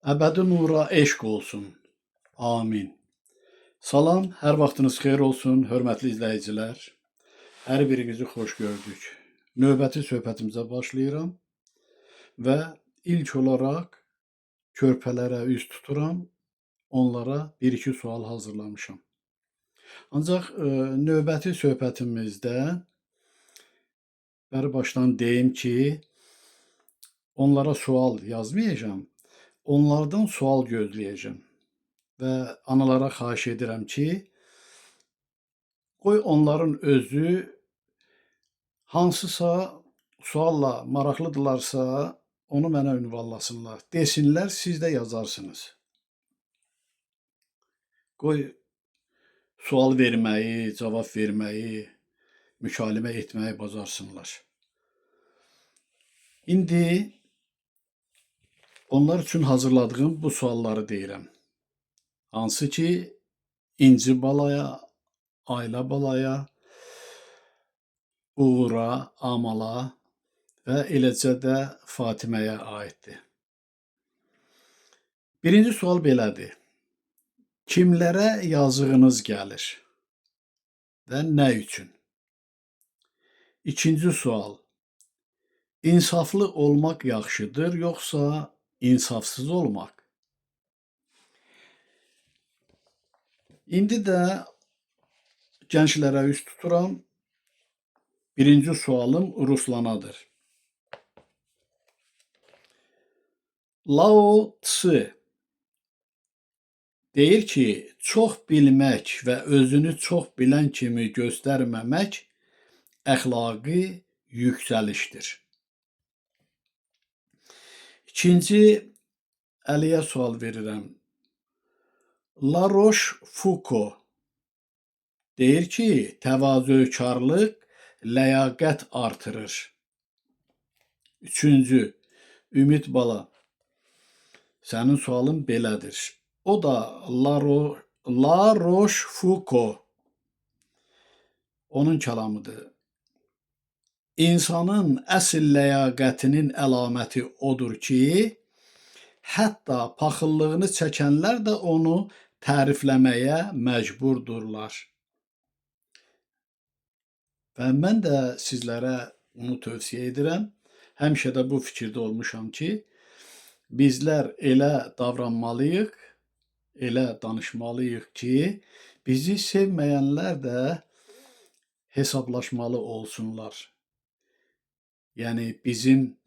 Əbədi nura eşq olsun. Amin. Salam, hər vaxtınız xeyir olsun, hörmətli izləyicilər. Hər birinizi xoş gördük. Növbəti söhbətimizə başlayıram və ilk olaraq körpələrə üz tuturam, onlara bir-iki sual hazırlamışam. Ancaq növbəti söhbətimizdə bəri başdan deyim ki, onlara sual yazmayacağam, onlardan sual gözləyəcəm. Və analara xahiş edirəm ki, qoy onların özü hansısa sualla maraqlıdırlarsa, onu mənə ünvanlasınlar. Desinlər, siz də yazarsınız. Qoy sual verməyi, cavab verməyi, mükalimə etməyi bacarsınlar. İndi onlar üçün hazırladığım bu sualları deyirəm. Hansı ki, İnci balaya, Ayla balaya, Uğura, Amala və eləcə də Fatiməyə aiddir. Birinci sual belədir. Kimlərə yazığınız gəlir və nə üçün? İkinci sual. İnsaflı olmaq yaxşıdır, yoxsa insafsız olmaq? İndi də gənclərə üz tuturam. Birinci sualım Ruslanadır. Lao Tse deyir ki, çox bilmək və özünü çox bilən kimi göstərməmək əxlaqi yüksəlişdir. İkinci Əliyə sual verirəm. La Rochefoucauld deyir ki, təvazökarlıq ləyaqət artırır. Üçüncü, Ümid bala, sənin sualın belədir. O da La Rochefoucauld, onun kəlamıdır. İnsanın əsl ləyaqətinin əlaməti odur ki, hətta paxıllığını çəkənlər də onu tərifləməyə məcburdurlar. Və mən də sizlərə onu tövsiyə edirəm. Həmişə də bu fikirdə olmuşam ki, bizlər elə davranmalıyıq, elə danışmalıyıq ki, bizi sevməyənlər də hesablaşmalı olsunlar. Yəni, bizim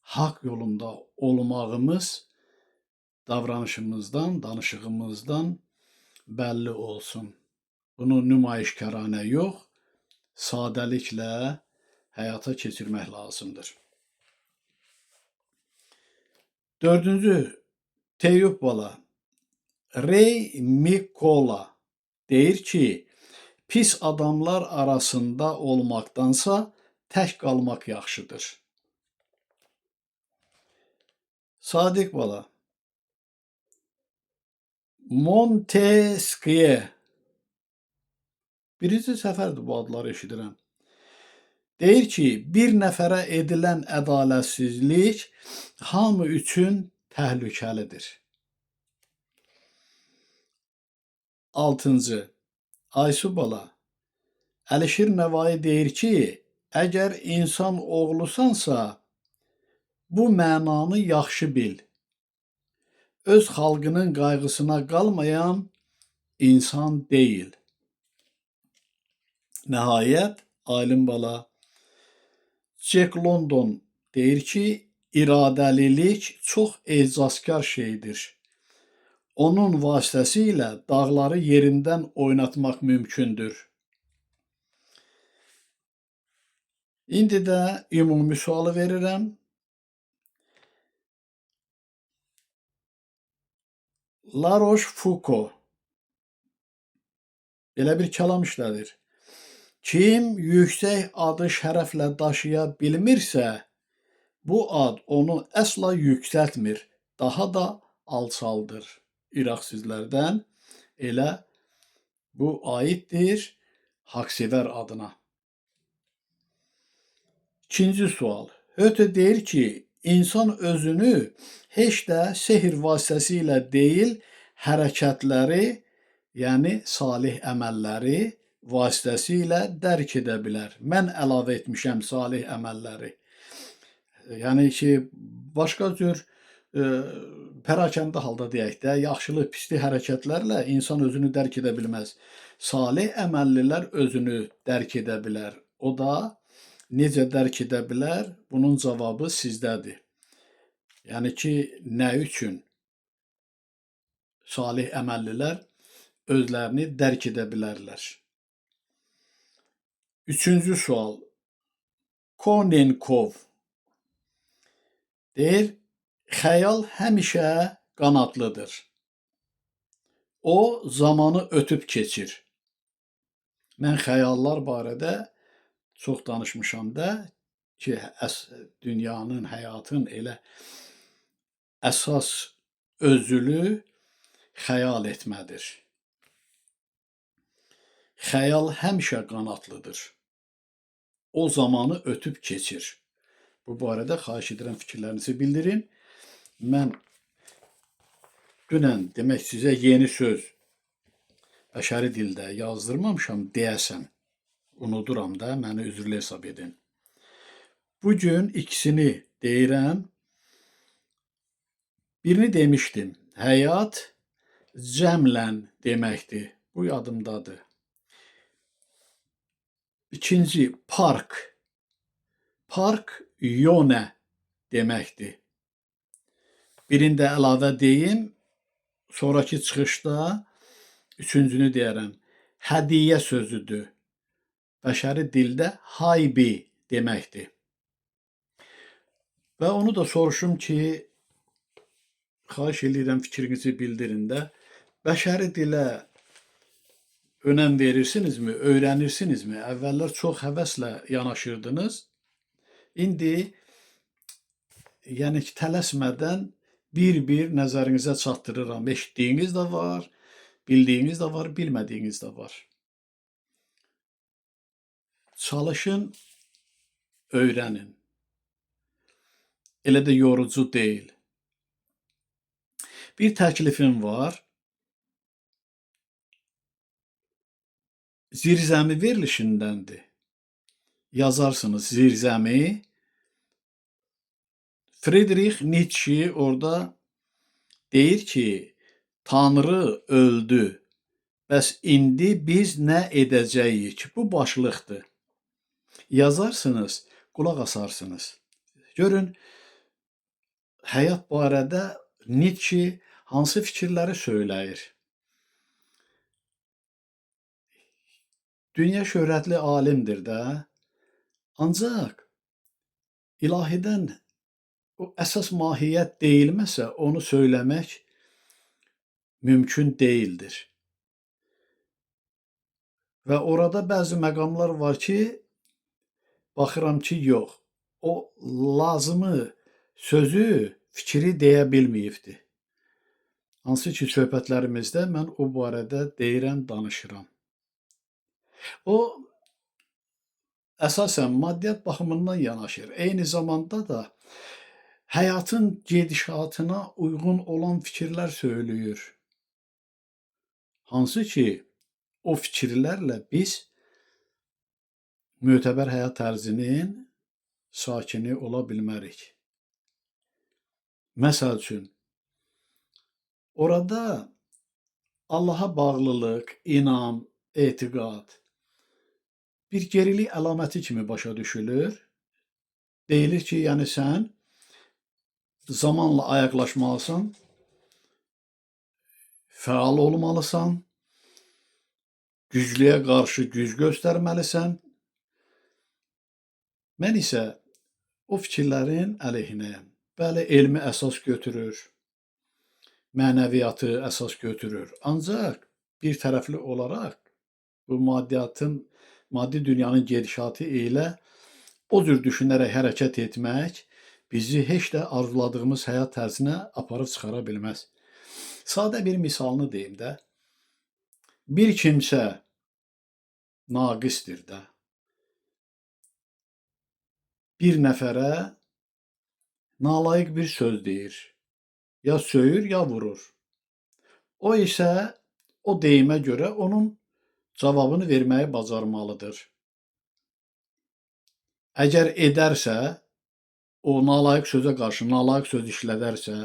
haqq yolunda olmağımız davranışımızdan, danışığımızdan bəlli olsun. Bunu nümayişkaranə yox, sadəliklə həyata keçirmək lazımdır. Dördüncü, Teyyub bala, Rey Mikola deyir ki, pis adamlar arasında olmaqdansa tək qalmaq yaxşıdır. Sadiq bala, Montesquieu, birinci səfərdir bu adları eşidirəm. Deyir ki, bir nəfərə edilən ədalətsizlik hamı üçün təhlükəlidir. Altıncı, Aysu bala, Əlişir Nəvai deyir ki, əgər insan oğlusansa, bu mənanı yaxşı bil. Öz xalqının qayğısına qalmayan insan deyil. Nəhayət, Aylin bala, Jack London deyir ki, iradəlilik çox ecazkar şeydir. Onun vasitəsilə dağları yerindən oynatmaq mümkündür. İndi də ümumi sualı verirəm. La Rochefoucauld belə bir kəlam işlədir. Kim yüksək adı şərəflə daşıya bilmirsə, bu ad onu əsla yüksəltmir, daha da alçaldır. İraqsizlərdən elə bu aiddir haqsevər adına. İkinci sual. Höte deyir ki, insan özünü heç də sehr vasitəsilə deyil, hərəkətləri, yəni salih əməlləri vasitəsilə dərk edə bilər. Mən əlavə etmişəm salih əməlləri. Yəni ki, başqa cür pərakəndə halda deyək də, yaxşılıq, pislik hərəkətlərlə insan özünü dərk edə bilməz. Salih əməllilər özünü dərk edə bilər. O da necə dərk edə bilər? Bunun cavabı sizdədir. Yəni ki, nə üçün salih əməllilər özlərini dərk edə bilərlər? Üçüncü sual. Konenkov deyir, xəyal həmişə qanadlıdır. O, zamanı ötüb keçir. Mən xəyallar barədə çox danışmışam da ki, dünyanın, həyatın elə əsas özülü xəyal etmədir. Xəyal həmişə qanadlıdır. O zamanı ötüb keçir. Bu barədə xahiş edirəm fikirlərinizi bildirin. Mən dünən demək sizə yeni söz bəşəri dildə yazdırmamışam deyəsən. Unuduram da, məni üzrlü hesab edin. Bugün ikisini deyirəm. Birini demişdim. Həyat cəmlən deməkdir. Bu yadımdadır. İkinci, park. Park yonə deməkdir. Birində əlavə deyim, sonraki çıxışda üçüncünü deyərəm. Hədiyyə sözüdür. Bəşəri dildə haybi deməkdir. Və onu da soruşum ki, xahiş edirəm fikrinizi bildirin də. Bəşəri dilə önəm verirsinizmi, öyrənirsinizmi? Əvvəllər çox həvəslə yanaşırdınız. İndi yəni ki, tələsmədən bir-bir nəzərinizə çatdırıram. Eşitdiyiniz də var, bildiyiniz də var, bilmədiyiniz də var. Çalışın, öyrənin. Elə də yorucu deyil. Bir təklifim var. Zirzəmi verilişindəndir. Yazarsınız zirzəmi. Friedrich Nietzsche orada deyir ki, Tanrı öldü. Bəs indi biz nə edəcəyik? Bu başlıqdır. Yazarsınız, qulaq asarsınız. Görün, həyat barədə Nietzsche hansı fikirləri söyləyir? Dünya şöhrətli alimdir də. Ancaq ilahidən o əsas mahiyyət deyilməsə, onu söyləmək mümkün deyildir. Və orada bəzi məqamlar var ki, baxıram ki, yox. O lazımı sözü, fikri deyə bilməyibdir. Hansı ki, söhbətlərimizdə mən o barədə deyirəm, danışıram. O, əsasən maddiyyat baxımından yanaşır. Eyni zamanda da həyatın gedişatına uyğun olan fikirlər söyləyir. Hansı ki, o fikirlərlə biz mötəbər həyat tərzinin sakini ola bilmərik. Məsəl üçün, orada Allaha bağlılıq, inam, etiqad bir gerilik əlaməti kimi başa düşülür. Deyilir ki, yəni sən zamanla ayaqlaşmalısan, fəal olmalısan, güclüyə qarşı güc göstərməlisən. Mən isə o fikirlərin əleyhinəyəm. Bəli, elmi əsas götürür, mənəviyyatı əsas götürür. Ancaq bir tərəfli olaraq bu maddi dünyanın gedişatı ilə o cür düşünərək hərəkət etmək bizi heç də arzuladığımız həyat tərzinə aparıb çıxara bilməz. Sadə bir misalını deyim də. Bir kimsə naqisdir də. Bir nəfərə nalayiq bir söz deyir. Ya söyür, ya vurur. O isə o deyimə görə onun cavabını verməyi bacarmalıdır. Əgər edərsə, o nalayiq sözə qarşı nalayiq söz işlədərsə,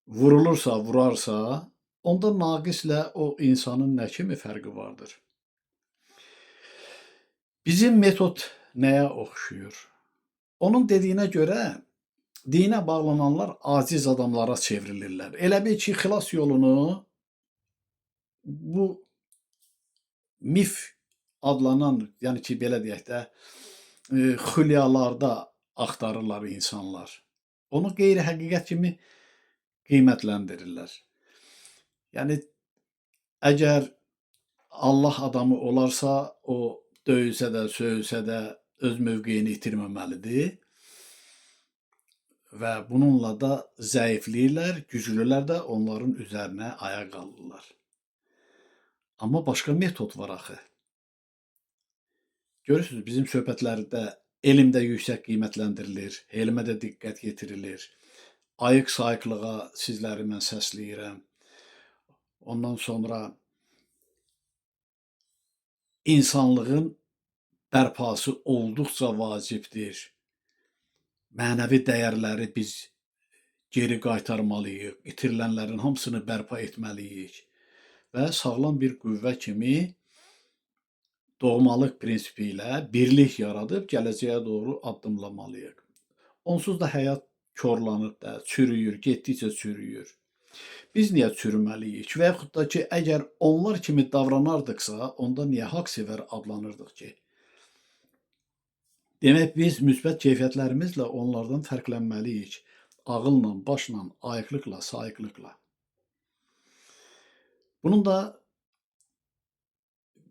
vurulursa, vurarsa, onda naqislə o insanın nə kimi fərqi vardır? Bizim metod nəyə oxşuyur? Onun dediyinə görə dinə bağlananlar aciz adamlara çevrilirlər. Elə bil ki, xilas yolunu bu mif adlanan, yəni ki, belə deyək də, xülyalarda axtarırlar insanlar. Onu qeyri-həqiqət kimi qiymətləndirirlər. Yəni, əgər Allah adamı olarsa, o döyülsə də, söyülsə də öz mövqeyini itirməməlidir və bununla da zəifləyirlər, güclülər də onların üzərinə ayaq qalırlar. Amma başqa metod var axı. Görürsünüz, bizim söhbətlərdə elm də yüksək qiymətləndirilir, elmə də diqqət yetirilir. Ayıq-sayıqlığa sizləri mən səsləyirəm. Ondan sonra insanlığın bərpası olduqca vacibdir. Mənəvi dəyərləri biz geri qaytarmalıyıq, itirilənlərin hamısını bərpa etməliyik və sağlam bir qüvvə kimi doğmalıq prinsipi ilə birlik yaradıb gələcəyə doğru addımlamalıyıq. Onsuz da həyat korlanıb da, çürüyür, getdikcə çürüyür. Biz niyə çürüməliyik və yaxud da ki, əgər onlar kimi davranardıqsa, onda niyə haqq-sevər adlanırdıq ki? Demək, biz müsbət keyfiyyətlərimizlə onlardan fərqlənməliyik. Ağılla, başla, ayıqlıqla, sayıqlıqla. Bunun da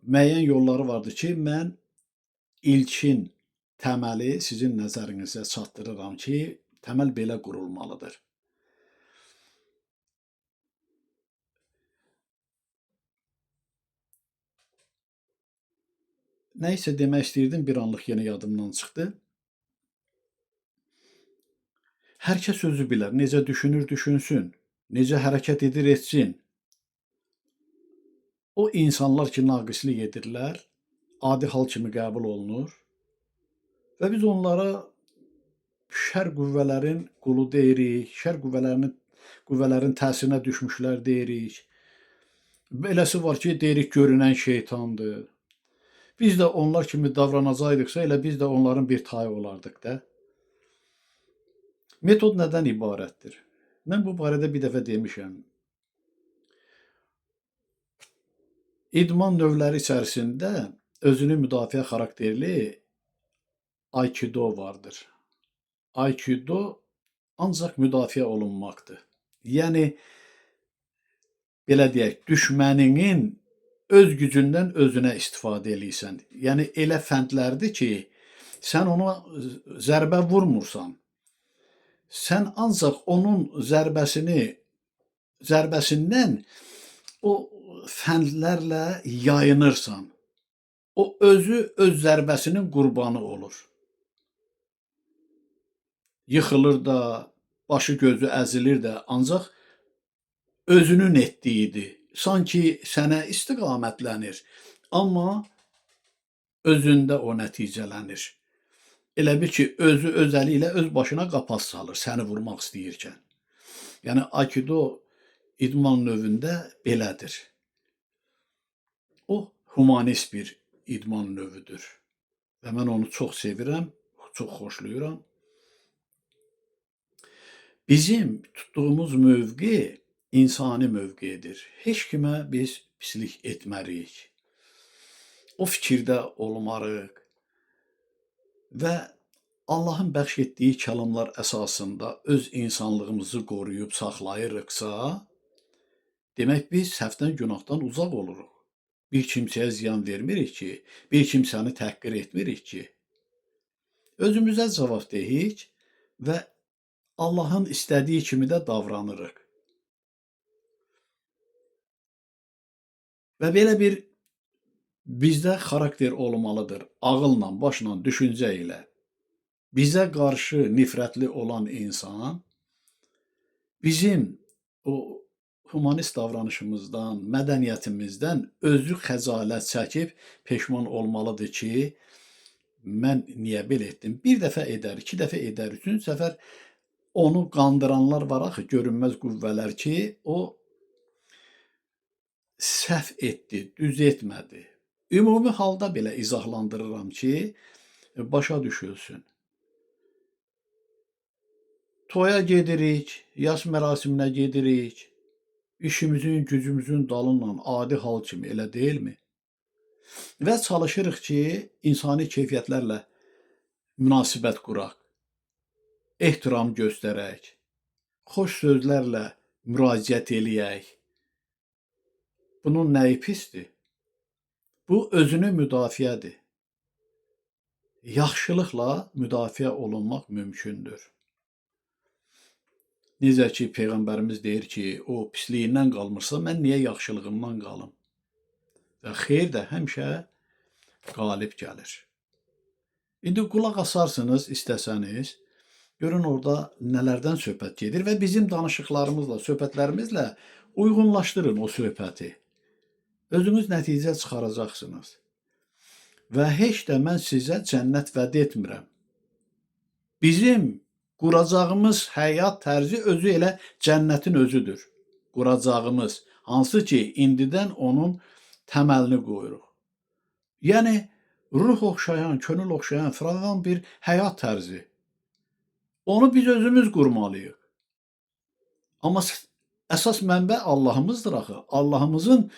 müəyyən yolları vardır ki, mən ilkin təməli sizin nəzərinizə çatdırıram ki, təməl belə qurulmalıdır. Nə isə demək istəyirdim, bir anlıq yenə yadımdan çıxdı. Hər kəs özü bilər, necə düşünür, düşünsün, necə hərəkət edir, etsin. O insanlar ki, naqislik edirlər, adi hal kimi qəbul olunur və biz onlara şər qüvvələrin qulu deyirik, şər qüvvələrin təsirinə düşmüşlər deyirik. Beləsi var ki, deyirik, görünən şeytandır. Biz də onlar kimi davranacaqdıqsa, elə biz də onların bir tayı olardıq da. Metod nədən ibarətdir? Mən bu barədə bir dəfə demişəm. İdman növləri içərisində özünü müdafiə xarakterli Aikido vardır. Aikido ancaq müdafiə olunmaqdır. Yəni, belə deyək, düşməninin öz gücündən özünə istifadə eləyirsən. Yəni, elə fəndlərdir ki, sən ona zərbə vurmursan. Sən ancaq onun zərbəsindən o fəndlərlə yayınırsan. O özü öz zərbəsinin qurbanı olur. Yıxılır da, başı gözü əzilir də, ancaq özünün etdiyidir. Sanki sənə istiqamətlənir, amma özündə o nəticələnir. Elə bil ki, özü öz əli ilə öz başına qapaz salır, səni vurmaq istəyirkən. Yəni, Aikido idman növündə belədir. O, humanist bir idman növüdür və mən onu çox sevirəm, çox xoşlayıram. Bizim tutduğumuz mövqe insani mövqedir. Heç kimə biz pislik etmərik. O fikirdə olmarıq və Allahın bəxş etdiyi kəlamlar əsasında öz insanlığımızı qoruyub saxlayırıqsa, demək biz səhvdən, günahdan uzaq oluruq. Bir kimsəyə ziyan vermirik ki, bir kimsəni təhqir etmirik ki. Özümüzə cavabdehik və Allahın istədiyi kimi də davranırıq. Və belə bir bizdə xarakter olmalıdır. Ağılla, başla, düşüncə ilə. bizə qarşı nifrətli olan insan bizim o humanist davranışımızdan, mədəniyyətimizdən özü xəcalət çəkib peşman olmalıdır ki, mən niyə belə etdim? Bir dəfə edər, iki dəfə edər, üçüncü səfər onu qandıranlar var axı, görünməz qüvvələr ki, o səhv etdi, düz etmədi. Ümumi halda belə izahlandırıram ki, başa düşülsün. Toya gedirik, yas mərasiminə gedirik, işimizin, gücümüzün dalınla adi hal kimi, elə deyilmi? Və çalışırıq ki, insani keyfiyyətlərlə münasibət quraq, ehtiram göstərək, xoş sözlərlə müraciət eləyək. Bunun nəyi pisdir? Bu özünü müdafiədir. Yaxşılıqla müdafiə olunmaq mümkündür. Necə ki, Peyğəmbərimiz deyir ki, o pisliyindən qalmırsa, mən niyə yaxşılığımdan qalım? Və xeyir də həmişə qalib gəlir. İndi qulaq asarsınız istəsəniz, görün orada nələrdən söhbət gedir və bizim danışıqlarımızla, söhbətlərimizlə uyğunlaşdırın o söhbəti. Özünüz nəticə çıxaracaqsınız. Və heç də mən sizə cənnət vəd etmirəm. Bizim quracağımız həyat tərzi özü elə cənnətin özüdür. Quracağımız, hansı ki, indidən onun təməlini qoyuruq. Yəni, ruh oxşayan, könül oxşayan, firavan bir həyat tərzi. Onu biz özümüz qurmalıyıq. Amma əsas mənbə Allahımızdır axı. Allahımızın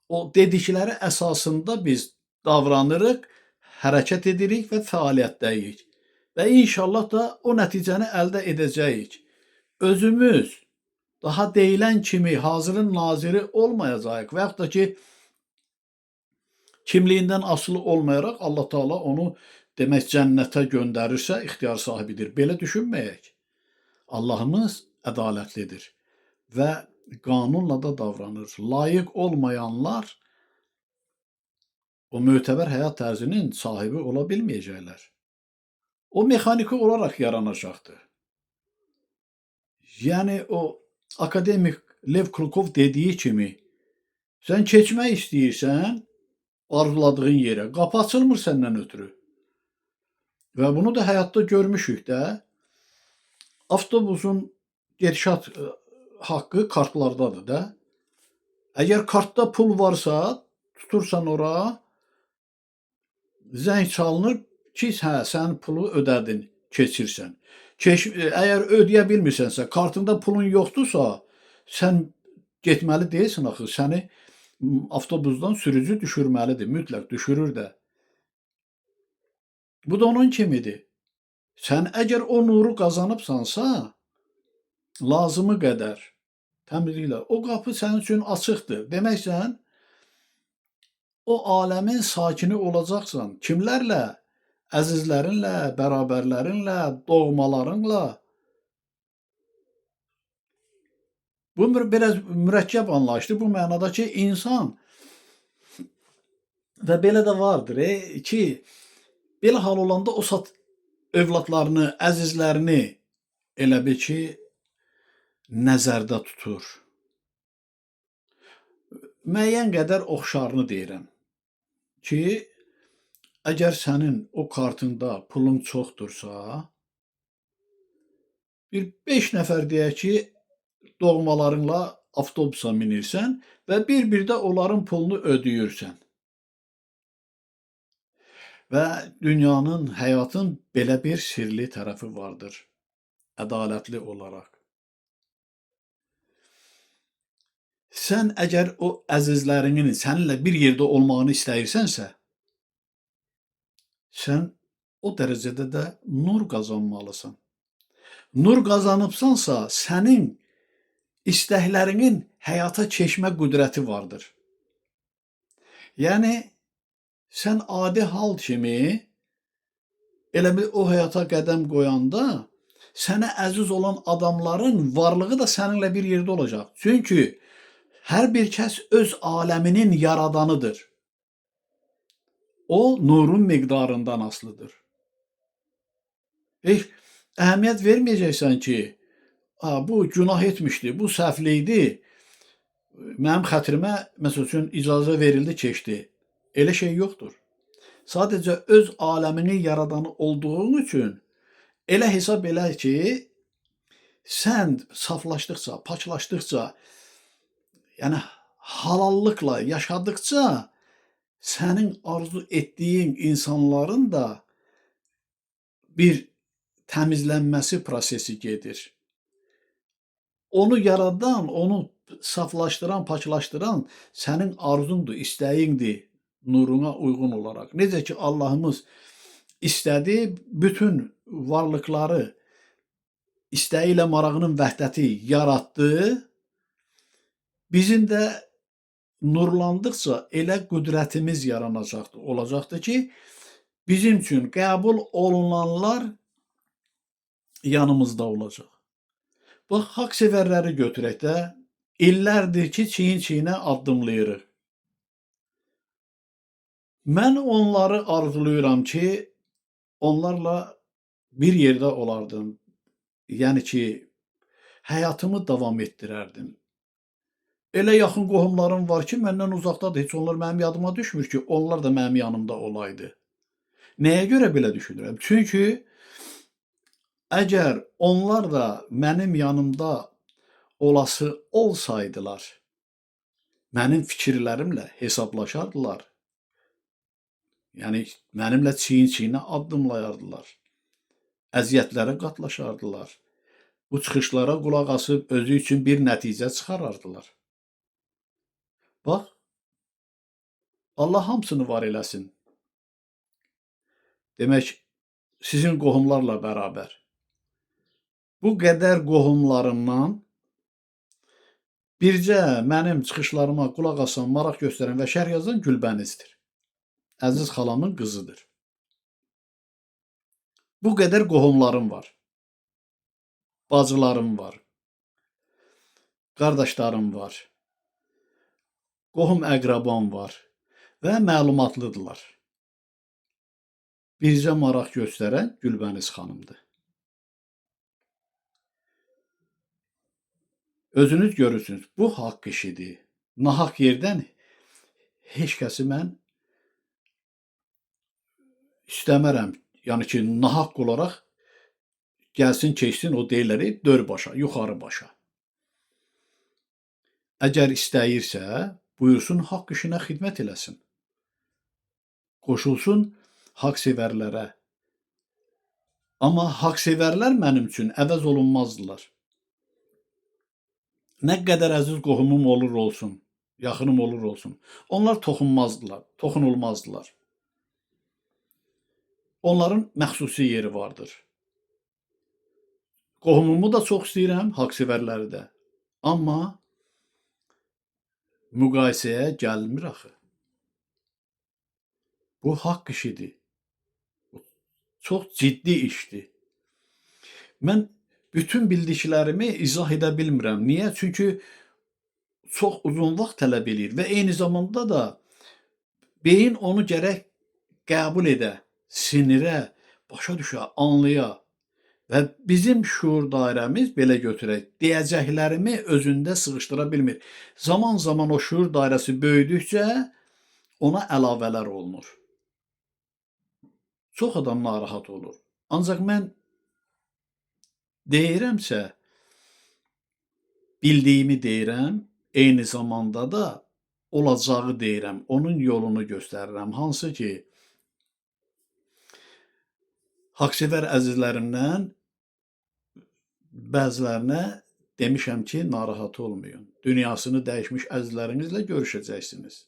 o dedikləri əsasında biz davranırıq, hərəkət edirik və fəaliyyətdəyik. Və inşallah da o nəticəni əldə edəcəyik. Özümüz daha deyilən kimi hazırın naziri olmayacağıq və yaxud da ki, kimliyindən asılı olmayaraq Allah Teala onu demək cənnətə göndərirsə ixtiyar sahibidir. Belə düşünməyək. Allahımız ədalətlidir və qanunla da davranır. Layiq olmayanlar o mötəbər həyat tərzinin sahibi ola bilməyəcəklər. O mexaniki olaraq yaranacaqdır. Yəni o akademik Lev Krukov dediyi kimi, sən keçmək istəyirsən arzuladığın yerə, qapı açılmır səndən ötürü. Və bunu da həyatda görmüşük də. Avtobusun gedişat haqqı kartlardadır da. Əgər kartda pul varsa, tutursan ora, zəng çalınır ki, hə, sən pulu ödədin, keçirsən. Əgər ödəyə bilmirsənsə, kartında pulun yoxdursa, sən getməli deyilsən axı, səni avtobusdan sürücü düşürməlidir, mütləq düşürür də. Bu da onun kimidir. Sən əgər o nuru qazanıbsansa, lazımı qədər təmizliklə, o qapı sənin üçün açıqdır. Demək sən, o aləmin sakini olacaqsan. Kimlərlə? Əzizlərinlə, bərabərlərinlə, doğmalarınla. Bu biraz mürəkkəb anlayışdır. Bu mənada ki, insan və belə də vardır ki, belə hal olanda o saat övladlarını, əzizlərini elə bil ki, nəzərdə tutur. Müəyyən qədər oxşarını deyirəm ki, əgər sənin o kartında pulun çoxdursa, bir 5 nəfər deyək ki, doğmalarınla avtobusa minirsən və bir-bir də onların pulunu ödəyirsən. Və dünyanın, həyatın belə bir sirli tərəfi vardır, ədalətli olaraq. Sən əgər o əzizlərinin səninlə bir yerdə olmağını istəyirsənsə, sən o dərəcədə də nur qazanmalısan. Nur qazanıbsansa, sənin istəklərinin həyata keçmə qüdrəti vardır. Yəni, sən adi hal kimi elə bir o həyata qədəm qoyanda, sənə əziz olan adamların varlığı da səninlə bir yerdə olacaq. Çünki hər bir kəs öz aləminin yaradanıdır. O, nurun miqdarından asılıdır. Heç əhəmiyyət verməyəcəksən ki, bu günah etmişdi, bu səhvli idi, mənim xətrimə məsəl üçün icazə verildi, keçdi. Elə şey yoxdur. Sadəcə öz aləmini yaradanı olduğun üçün elə hesab elə ki, sən saflaşdıqca, paklaşdıqca, yəni halallıqla yaşadıqca sənin arzu etdiyin insanların da bir təmizlənməsi prosesi gedir. Onu yaradan, onu saflaşdıran, paklaşdıran sənin arzundur, istəyindir, nuruna uyğun olaraq. Necə ki, Allahımız istədi, bütün varlıqları istəyi ilə marağının vəhdəti yaratdı. Bizim də nurlandıqca elə qüdrətimiz yaranacaqdır, olacaqdır ki, bizim üçün qəbul olunanlar yanımızda olacaq. Bax, haqq-sevərləri götürək də, illərdir ki, çiyin-çiyinə addımlayırıq. Mən onları arzuluyuram ki, onlarla bir yerdə olardım. Yəni ki, həyatımı davam etdirərdim. Elə yaxın qohumlarım var ki, məndən uzaqdadır, heç onlar mənim yadıma düşmür ki, onlar da mənim yanımda olaydı. Nəyə görə belə düşünürəm? Çünki əgər onlar da mənim yanımda olası olsaydılar, mənim fikirlərimlə hesablaşardılar. Yəni, mənimlə çiyin-çiyinə addımlayardılar. Əziyyətlərə qatlaşardılar. Bu çıxışlara qulaq asıb özü üçün bir nəticə çıxarardılar. Bax, Allah hamısını var eləsin. Demək, sizin qohumlarla bərabər. Bu qədər qohumlarımdan bircə mənim çıxışlarıma qulaq asan, maraq göstərən və şərh yazan Gülbənizdir. Əziz xalamın qızıdır. Bu qədər qohumlarım var. Bacılarım var. Qardaşlarım var. Qohum əqrabam var və məlumatlıdırlar. Bircə maraq göstərən Gülbəniz xanımdır. Özünüz görürsünüz, bu haqq işidir. Nahaq yerdən heç kəsi mən istəmərəm. Yəni ki, nahaq olaraq gəlsin, keçsin, o deyirlər, dör başa, yuxarı başa. Əgər istəyirsə, buyursun, haqq işinə xidmət eləsin. Qoşulsun haqq-sevərlərə. Amma haqq-sevərlər mənim üçün əvəz olunmazdılar. Nə qədər əziz qohumum olur olsun, yaxınım olur olsun, onlar toxunmazdılar, toxunulmazdılar. Onların məxsusi yeri vardır. Qohumumu da çox istəyirəm, haqq-sevərləri də. Amma müqayisəyə gəlmir axı. Bu haqq işidir. Çox ciddi işdir. Mən bütün bildiklərimi izah edə bilmirəm. Niyə? Çünki çox uzun vaxt tələb eləyir və eyni zamanda da beyin onu gərək qəbul edə, sinirə, başa düşə, anlaya və bizim şuur dairəmiz, belə götürək, deyəcəklərimi özündə sığışdıra bilmir. Zaman-zaman o şuur dairəsi böyüdükcə ona əlavələr olunur. Çox adam narahat olur. Ancaq mən deyirəmsə, bildiyimi deyirəm, eyni zamanda da olacağı deyirəm, onun yolunu göstərirəm. Hansı ki, haqq-sevər əzizlərimdən bəzilərinə demişəm ki, narahat olmayın. Dünyasını dəyişmiş əzizlərinizlə görüşəcəksiniz.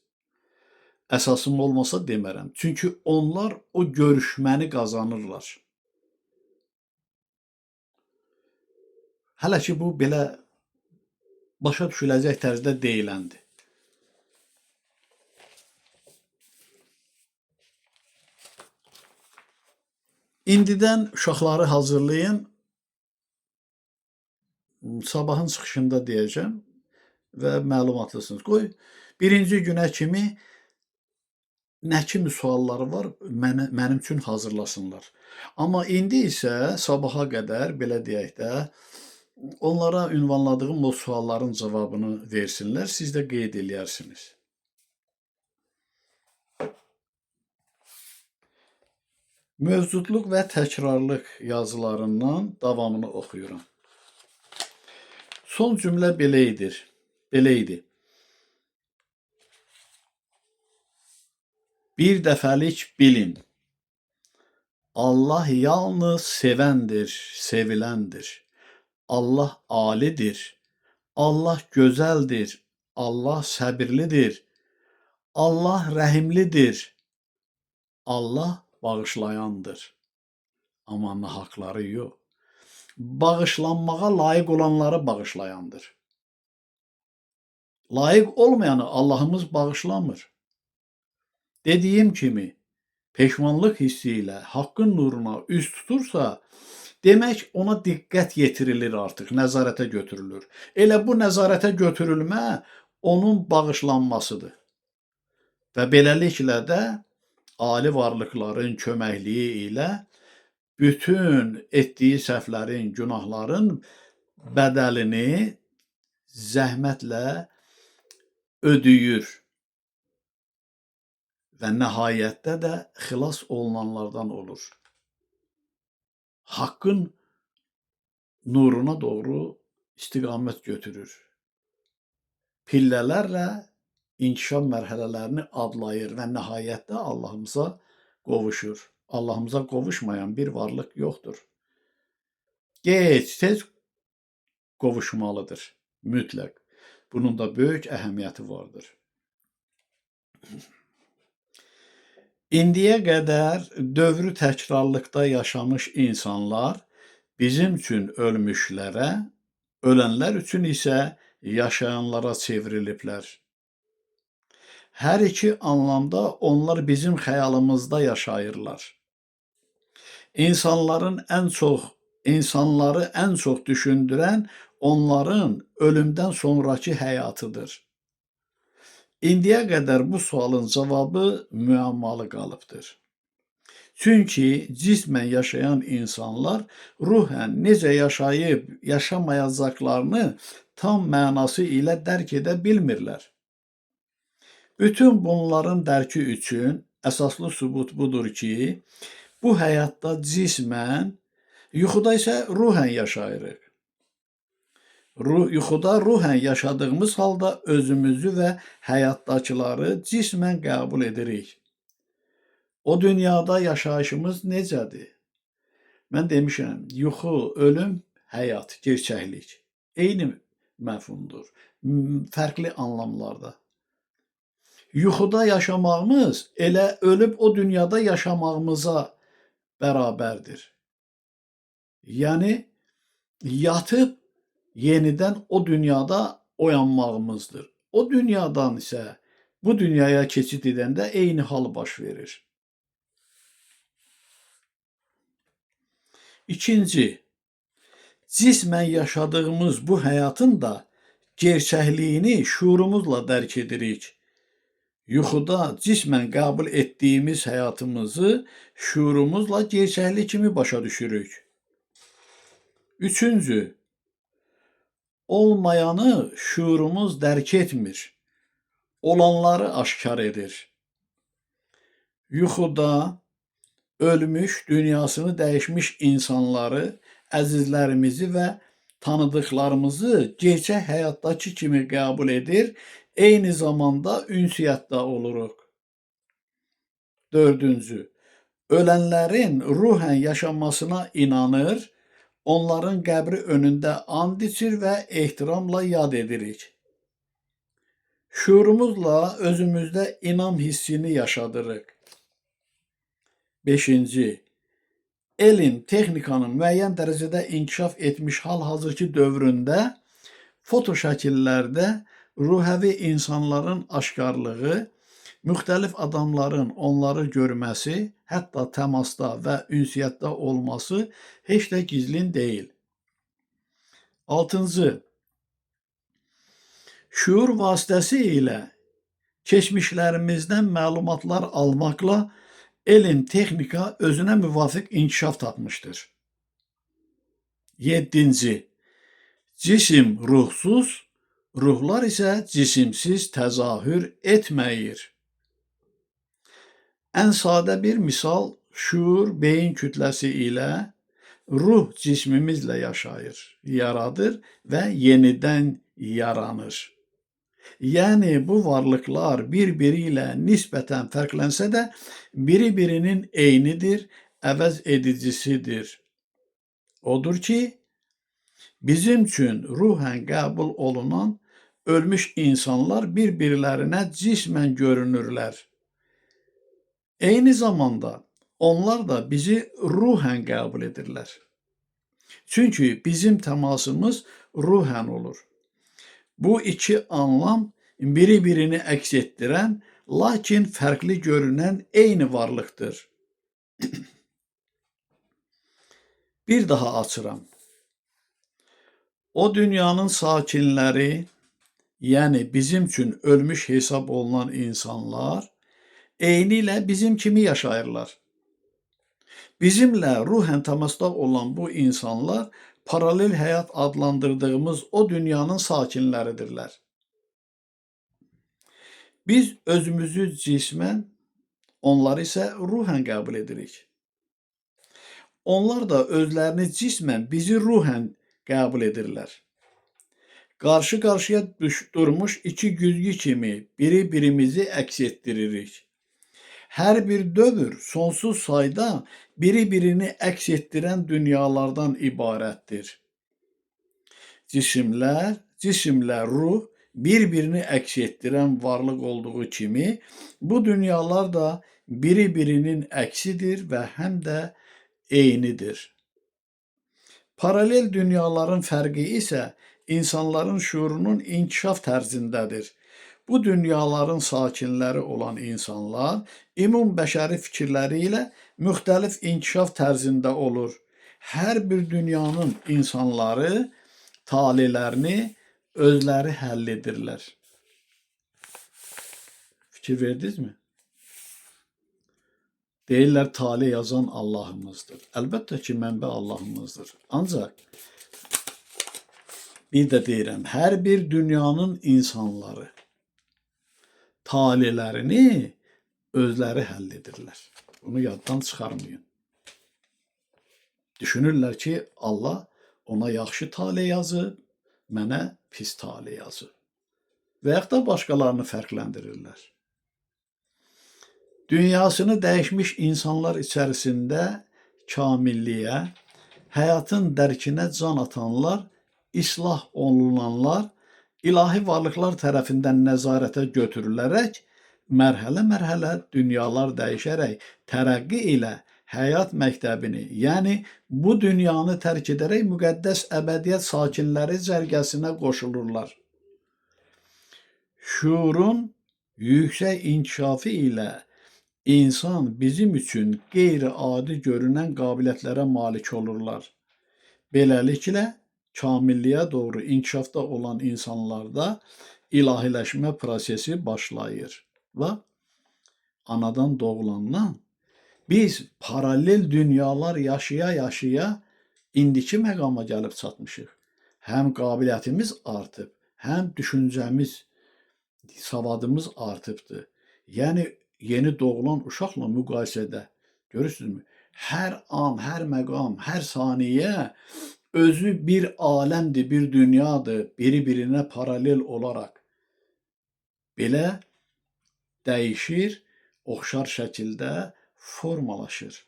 Əsasım olmasa demərəm. Çünki onlar o görüşməni qazanırlar. Hələ ki, bu belə başa düşüləcək tərzdə deyiləndir. İndidən uşaqları hazırlayın. Sabahın çıxışında deyəcəm və məlumatlısınız. Qoy, birinci günə kimi nə kimi sualları var, mənim üçün hazırlasınlar. Amma indi isə sabaha qədər, belə deyək də, onlara ünvanladığım o sualların cavabını versinlər, siz də qeyd eləyərsiniz. Mövcudluq və təkrarlıq yazılarından davamını oxuyuram. Son cümlə belə idi. Bir dəfəlik bilin, Allah yalnız sevəndir, seviləndir. Allah alidir, Allah gözəldir, Allah səbirlidir, Allah rəhimlidir, Allah bağışlayandır. Amma nahaqları yox. Bağışlanmağa layiq olanları bağışlayandır. Layiq olmayanı Allahımız bağışlamır. Dediyim kimi, peşmanlıq hissi ilə haqqın nuruna üz tutursa, demək ona diqqət yetirilir artıq, nəzarətə götürülür. Elə bu nəzarətə götürülmə onun bağışlanmasıdır. Və beləliklə də ali varlıqların köməkliyi ilə bütün etdiyi səhvlərin, günahların bədəlini zəhmətlə ödəyir və nəhayətdə də xilas olunanlardan olur. Haqqın nuruna doğru istiqamət götürür. Pillələrlə inkişaf mərhələlərini adlayır və nəhayətdə Allahımıza qovuşur. Allahımıza qovuşmayan bir varlıq yoxdur. Gec-tez qovuşmalıdır, mütləq. Bunun da böyük əhəmiyyəti vardır. İndiyə qədər dövrü təkrarlıqda yaşamış insanlar bizim üçün ölmüşlərə, ölənlər üçün isə yaşayanlara çevriliblər. Hər iki anlamda onlar bizim xəyalımızda yaşayırlar. İnsanları ən çox düşündürən onların ölümdən sonraki həyatıdır. İndiyə qədər bu sualın cavabı müəmmalı qalıbdır. Çünki cismən yaşayan insanlar ruhən necə yaşayıb yaşamayacaqlarını tam mənası ilə dərk edə bilmirlər. Bütün bunların dərki üçün əsaslı sübut budur ki, bu həyatda cismən, yuxuda isə ruhən yaşayırıq. Yuxuda ruhən yaşadığımız halda özümüzü və həyatdakıları cismən qəbul edirik. O dünyada yaşayışımız necədir? Mən demişəm, yuxu, ölüm, həyat, gerçəklik. Eyni məfhumdur, fərqli anlamlarda. Yuxuda yaşamağımız elə ölüb o dünyada yaşamağımıza bərabərdir. Yəni, yatıb yenidən o dünyada oyanmağımızdır. O dünyadan isə bu dünyaya keçid edəndə eyni hal baş verir. İkinci, cismən yaşadığımız bu həyatın da gerçəkliyini şuurumuzla dərk edirik. Yuxuda cismən qəbul etdiyimiz həyatımızı şuurumuzla gerçəklik kimi başa düşürük. Üçüncü, olmayanı şuurumuz dərk etmir, olanları aşkar edir. Yuxuda ölmüş, dünyasını dəyişmiş insanları, əzizlərimizi və tanıdıqlarımızı gerçək həyatdakı kimi qəbul edir, eyni zamanda ünsiyyətdə oluruq. Dördüncü, ölənlərin ruhən yaşamasına inanır, onların qəbri önündə and içir və ehtiramla yad edirik. Şuurumuzla özümüzdə inam hissini yaşadırıq. Beşinci, elm, texnikanın müəyyən dərəcədə inkişaf etmiş hal-hazırki dövründə foto şəkillərdə ruhəvi insanların aşkarlığı, müxtəlif adamların onları görməsi, hətta təmasda və ünsiyyətdə olması heç də gizlin deyil. Altıncı, şuur vasitəsi ilə keçmişlərimizdən məlumatlar almaqla elm, texnika özünə müvafiq inkişaf tapmışdır. 7-ci. Cisim ruhsuz, ruhlar isə cisimsiz təzahür etməyir. Ən sadə bir misal, şuur beyin kütləsi ilə ruh cismimizlə yaşayır, yaradır və yenidən yaranır. Yəni bu varlıqlar bir-biri ilə nisbətən fərqlənsə də biri-birinin eynidir, əvəz edicisidir. Odur ki, bizim üçün ruhən qəbul olunan ölmüş insanlar bir-birlərinə cismən görünürlər. Eyni zamanda onlar da bizi ruhən qəbul edirlər. Çünki bizim təmasımız ruhən olur. Bu iki anlam biri-birini əks etdirən, lakin fərqli görünən eyni varlıqdır. Bir daha açıram. O dünyanın sakinləri, yəni bizim üçün ölmüş hesab olunan insanlar, eynilə bizim kimi yaşayırlar. Bizimlə ruhən təmasda olan bu insanlar paralel həyat adlandırdığımız o dünyanın sakinləridirlər. Biz özümüzü cismən, onları isə ruhən qəbul edirik. Onlar da özlərini cismən, bizi ruhən qəbul edirlər. Qarşı-qarşıya durmuş iki güzgü kimi biri-birimizi əks etdiririk. Hər bir dövr sonsuz sayda biri-birini əks etdirən dünyalardan ibarətdir. Cisimlə ruh bir-birini əks etdirən varlıq olduğu kimi, bu dünyalar da biri-birinin əksidir və həm də eynidir. Paralel dünyaların fərqi isə insanların şuurunun inkişaf tərzindədir. Bu dünyaların sakinləri olan insanlar ümum bəşəri fikirləri ilə müxtəlif inkişaf tərzində olur. Hər bir dünyanın insanları talelərini özləri həll edirlər. Fikir verdinizmi? Deyirlər, tale yazan Allahımızdır. Əlbəttə ki, mənbə Allahımızdır. Ancaq bir də deyirəm, hər bir dünyanın insanları talələrini özləri həll edirlər. Bunu yaddan çıxarmayın. Düşünürlər ki, Allah ona yaxşı tale yazıb, mənə pis tale yazıb. Və yaxud da başqalarını fərqləndirirlər. Dünyasını dəyişmiş insanlar içərisində kamilliyə, həyatın dərkinə can atanlar, islah olunanlar, ilahi varlıqlar tərəfindən nəzarətə götürülərək, mərhələ-mərhələ dünyalar dəyişərək, tərəqqi ilə həyat məktəbini, yəni bu dünyanı tərk edərək müqəddəs əbədiyyət sakinləri cərgəsinə qoşulurlar. Şuurun yüksək inkişafı ilə İnsan bizim üçün qeyri-adi görünən qabiliyyətlərə malik olurlar. Beləliklə, kamilliyə doğru inkişafda olan insanlarda ilahiləşmə prosesi başlayır. Və anadan doğulandan biz paralel dünyalar yaşaya-yaşaya indiki məqama gəlib çatmışıq. Həm qabiliyyətimiz artıb, həm düşüncəmiz, savadımız artıbdır. Yəni, yeni doğulan uşaqla müqayisədə, görürsünüzmü? Hər an, hər məqam, hər saniyə özü bir aləmdir, bir dünyadır, biri-birinə paralel olaraq. Belə dəyişir, oxşar şəkildə formalaşır.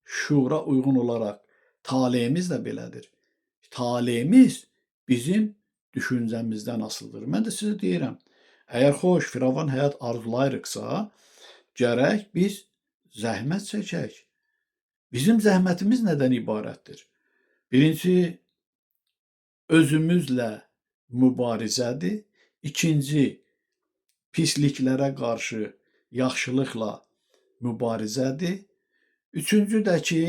Şuura uyğun olaraq taleyimiz də belədir. Taleyimiz bizim düşüncəmizdən asılıdır. Mən də sizə deyirəm, əgər xoş, firavan həyat arzulayırıqsa, gərək biz zəhmət çəkək. Bizim zəhmətimiz nədən ibarətdir? Birinci, özümüzlə mübarizədir. İkinci, pisliklərə qarşı yaxşılıqla mübarizədir. Üçüncü də ki,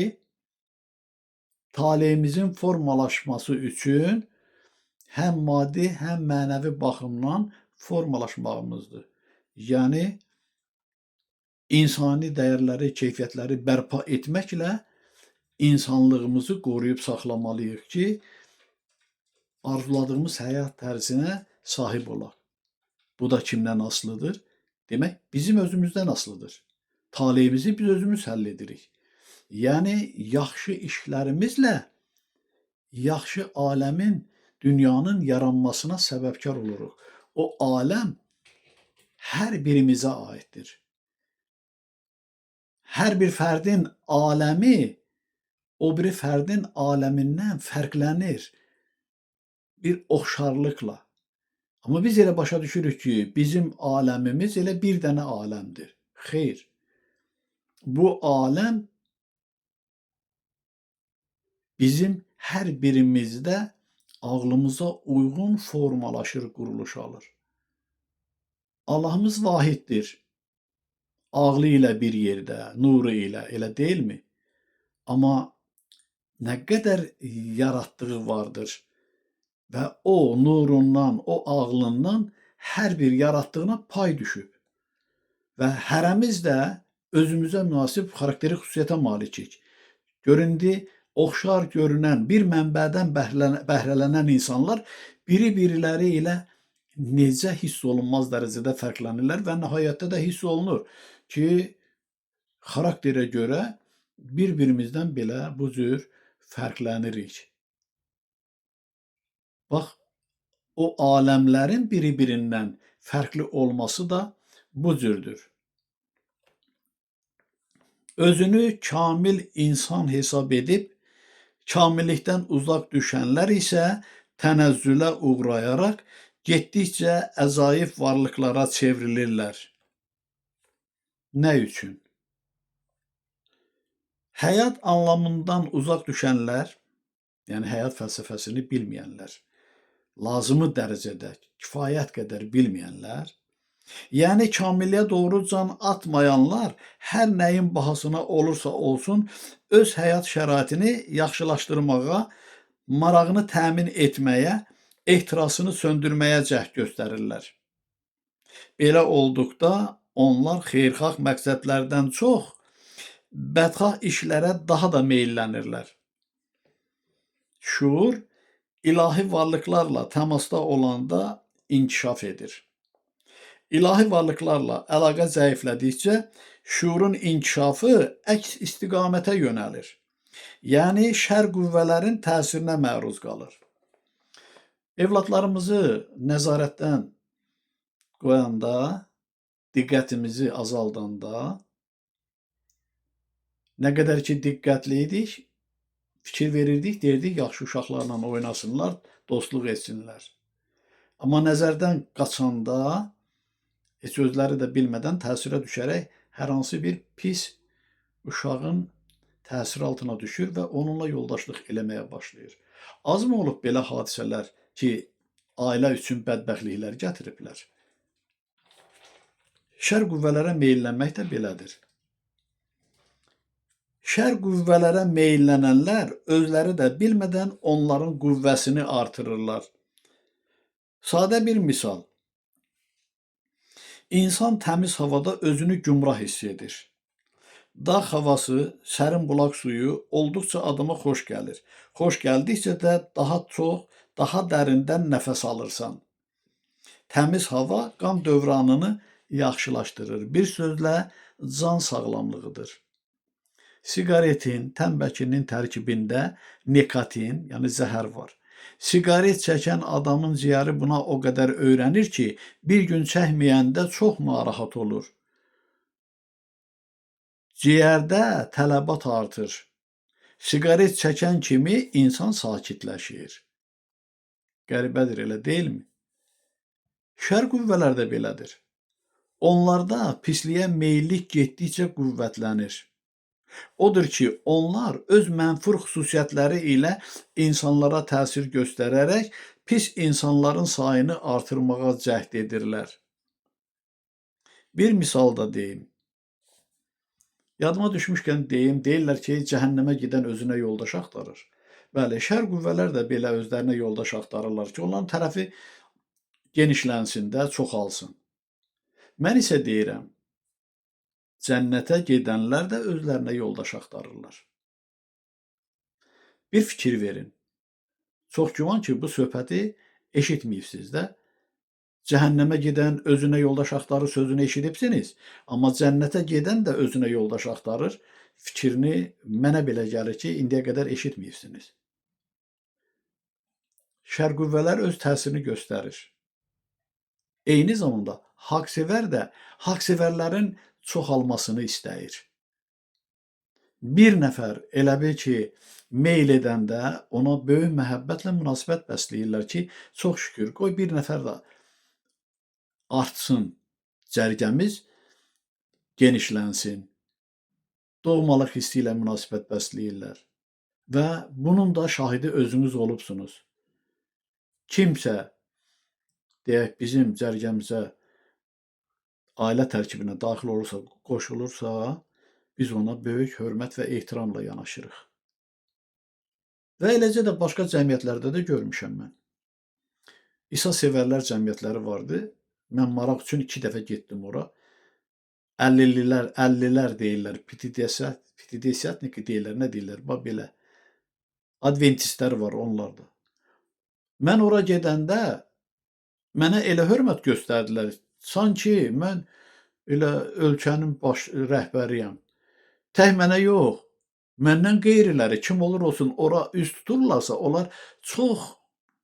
taleyimizin formalaşması üçün həm maddi, həm mənəvi baxımdan formalaşmağımızdır. Yəni insani dəyərləri, keyfiyyətləri bərpa etməklə insanlığımızı qoruyub saxlamalıyıq ki, arzuladığımız həyat tərzinə sahib olaq. Bu da kimdən asılıdır? Demək, bizim özümüzdən asılıdır. Taleyimizi biz özümüz həll edirik. Yəni, yaxşı işlərimizlə yaxşı aləmin, dünyanın yaranmasına səbəbkar oluruq. O aləm hər birimizə aiddir. Hər bir fərdin aləmi o biri fərdin aləmindən fərqlənir bir oxşarlıqla. Amma biz elə başa düşürük ki, bizim aləmimiz elə bir dənə aləmdir. Xeyr. Bu aləm bizim hər birimizdə ağlımıza uyğun formalaşır, quruluş alır. Allahımız vahiddir. Ağlı ilə bir yerdə, nuru ilə, elə deyilmi? Amma nə qədər yaratdığı vardır və o nurundan, o ağlından hər bir yaratdığına pay düşüb. Və hərəmiz də özümüzə münasib xarakteri xüsusiyyətə malikik. Göründü, oxşar görünən bir mənbədən bəhrələnən insanlar biri-biriləri ilə necə hiss olunmaz dərəcədə fərqlənirlər və nəhayətdə də hiss olunur ki, xarakterə görə bir-birimizdən belə bu cür fərqlənirik. Bax, o aləmlərin biri-birindən fərqli olması da bu cürdür. Özünü kamil insan hesab edib, kamillikdən uzaq düşənlər isə tənəzzülə uğrayaraq getdikcə əzaif varlıqlara çevrilirlər. Nə üçün? Həyat anlamından uzaq düşənlər, yəni həyat fəlsəfəsini bilməyənlər, lazımı dərəcədə, kifayət qədər bilməyənlər, yəni kamilliyə doğru can atmayanlar hər nəyin bahasına olursa olsun öz həyat şəraitini yaxşılaşdırmağa, marağını təmin etməyə, ehtirasını söndürməyə cəhd göstərirlər. Belə olduqda onlar xeyirxah məqsədlərdən çox bədxah işlərə daha da meyllənirlər. Şuur ilahi varlıqlarla təmasda olanda inkişaf edir. İlahi varlıqlarla əlaqə zəiflədikcə şuurun inkişafı əks istiqamətə yönəlir. Yəni şər qüvvələrin təsirinə məruz qalır. Evladlarımızı nəzarətdən qoyanda, diqqətimizi azaldanda, nə qədər ki diqqətli idik, fikir verirdik, deyirdik, yaxşı uşaqlarla oynasınlar, dostluq etsinlər. Amma nəzərdən qaçanda, heç özləri də bilmədən təsirə düşərək hər hansı bir pis uşağın təsiri altına düşür və onunla yoldaşlıq eləməyə başlayır. Azmı olub belə hadisələr ki, ailə üçün bədbəxtliklər gətiriblər? Şər qüvvələrə meyllənmək də belədir. Şər qüvvələrə meyllənənlər özləri də bilmədən onların qüvvəsini artırırlar. Sadə bir misal. İnsan təmiz havada özünü gümrah hiss edir. Dağ havası, sərin bulaq suyu olduqca adama xoş gəlir. Xoş gəldikcə də daha çox, daha dərindən nəfəs alırsan. Təmiz hava qan dövranını yaxşılaşdırır. Bir sözlə, can sağlamlığıdır. Siqaretin, təmbəkinin tərkibində nikotin, yəni zəhər var. Siqaret çəkən adamın ciyəri buna o qədər öyrənir ki, bir gün çəkməyəndə çox narahat olur. Ciyərdə tələbat artır. Siqaret çəkən kimi insan sakitləşir. Qəribədir, elə deyilmi? Şər qüvvələr də belədir. Onlarda pisliyə meyillik getdikcə qüvvətlənir. Odur ki, onlar öz mənfur xüsusiyyətləri ilə insanlara təsir göstərərək pis insanların sayını artırmağa cəhd edirlər. Bir misal da deyim. Yadıma düşmüşkən deyim, deyirlər ki, cəhənnəmə gedən özünə yoldaş axtarır. Bəli, şər qüvvələr də belə özlərinə yoldaş axtarırlar ki, onların tərəfi genişlənsin də, çoxalsın. Mən isə deyirəm, cənnətə gedənlər də özlərinə yoldaş axtarırlar. Bir fikir verin. Çox güman ki, bu söhbəti eşitməyibsiniz də. Cəhənnəmə gedən özünə yoldaş axtarır sözünü eşidibsiniz, amma cənnətə gedən də özünə yoldaş axtarır fikrini mənə belə gəlir ki, indiyə qədər eşitməyibsiniz. Şər qüvvələr öz təsirini göstərir. Eyni zamanda haqsevər də haqsevərlərin çoxalmasını istəyir. Bir nəfər elə bil ki, meyl edəndə ona böyük məhəbbətlə münasibət bəsləyirlər ki, çox şükür, qoy bir nəfər də artsın, cərgəmiz genişlənsin. Doğmalıq hissi ilə münasibət bəsləyirlər və bunun da şahidi özünüz olubsunuz. Kimsə, deyək, bizim cərgəmizə ailə tərkibinə daxil olursa, qoşulursa, biz ona böyük hörmət və ehtiramla yanaşırıq. Və eləcə də başqa cəmiyyətlərdə də görmüşəm mən. İsa sevərlər cəmiyyətləri vardı. Mən maraq üçün 2 dəfə getdim ora. 50'lər deyirlər, Ptidesiatniki deyirlər, nə deyirlər, belə. Adventistlər var onlarda. Mən ora gedəndə mənə elə hörmət göstərdilər, sanki mən elə ölkənin baş rəhbəriyəm. Tək mənə yox, məndən qeyriləri kim olur olsun ora üz tuturlarsa, onlar çox